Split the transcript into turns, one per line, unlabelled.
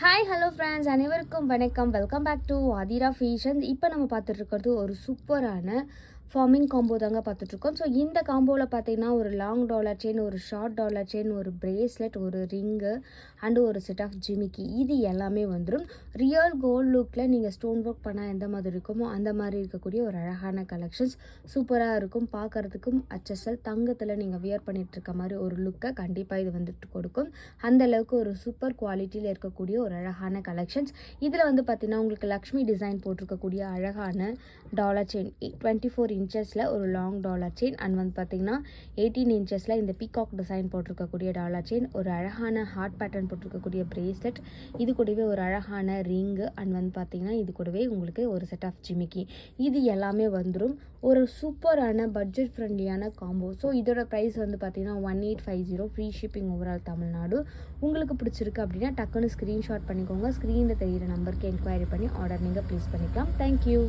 Hi hello friends, அனைவருக்கும் வணக்கம். Welcome back to Aathira fashions. இப்போ நம்ம பார்த்துட்டு இருக்கிறது ஒரு சூப்பரான ஃபார்மிங் காம்போ தாங்க பார்த்துட்ருக்கோம். ஸோ இந்த காம்போவில் பார்த்தீங்கன்னா ஒரு லாங் டாலர் செயின், ஒரு ஷார்ட் டாலர் செயின், ஒரு பிரேஸ்லெட், ஒரு ரிங்கு அண்டு ஒரு செட் ஆஃப் ஜிமிக்கி, இது எல்லாமே வந்துடும். ரியல் கோல்ட் லுக்கில் நீங்கள் ஸ்டோன் ஒர்க் பண்ணால் எந்த மாதிரி இருக்குமோ அந்த மாதிரி இருக்கக்கூடிய ஒரு அழகான கலெக்ஷன்ஸ் சூப்பராக இருக்கும். பார்க்குறதுக்கும் HSL தங்கத்தில் நீங்கள் வியர் பண்ணிகிட்டு இருக்க மாதிரி ஒரு லுக்கை கண்டிப்பாக இது வந்துட்டு கொடுக்கும். அந்தளவுக்கு ஒரு சூப்பர் குவாலிட்டியில் இருக்கக்கூடிய ஒரு அழகான கலெக்ஷன்ஸ். இதில் வந்து பார்த்திங்கன்னா உங்களுக்கு லக்ஷ்மி டிசைன் போட்டிருக்கக்கூடிய அழகான டாலர் செயின் 24 இன்ச்சஸில் ஒரு லாங் டாலர் செயின் அண்ட் வந்து பார்த்திங்கன்னா 18 இன்ச்சஸில் இந்த பீகாக் டிசைன் போட்டிருக்கக்கூடிய டாலர் செயின், ஒரு அழகான ஹார்ட் பேட்டர்ன் போட்டிருக்கக்கூடிய பிரேஸ்லெட், இது கூடவே ஒரு அழகான ரிங்கு அண்ட் வந்து பார்த்திங்கன்னா இது கூடவே உங்களுக்கு ஒரு செட் ஆஃப் ஜிமிக்கி, இது எல்லாமே வந்துடும். ஒரு சூப்பரான பட்ஜெட் ஃப்ரெண்ட்லியான காம்போ. ஸோ இதோட ப்ரைஸ் வந்து பார்த்திங்கன்னா 1850, ஃப்ரீ ஷிப்பிங் ஓவரால் தமிழ்நாடு. உங்களுக்கு பிடிச்சிருக்கு அப்படின்னா டக்குன்னு ஸ்க்ரீன்ஷாட் பண்ணிக்கோங்க. ஸ்க்ரீனில் தெரிகிற நம்பருக்கு என்கொயரி பண்ணி ஆர்டர் நீங்கள் ப்ளேஸ் பண்ணிக்கலாம். தேங்க்யூ.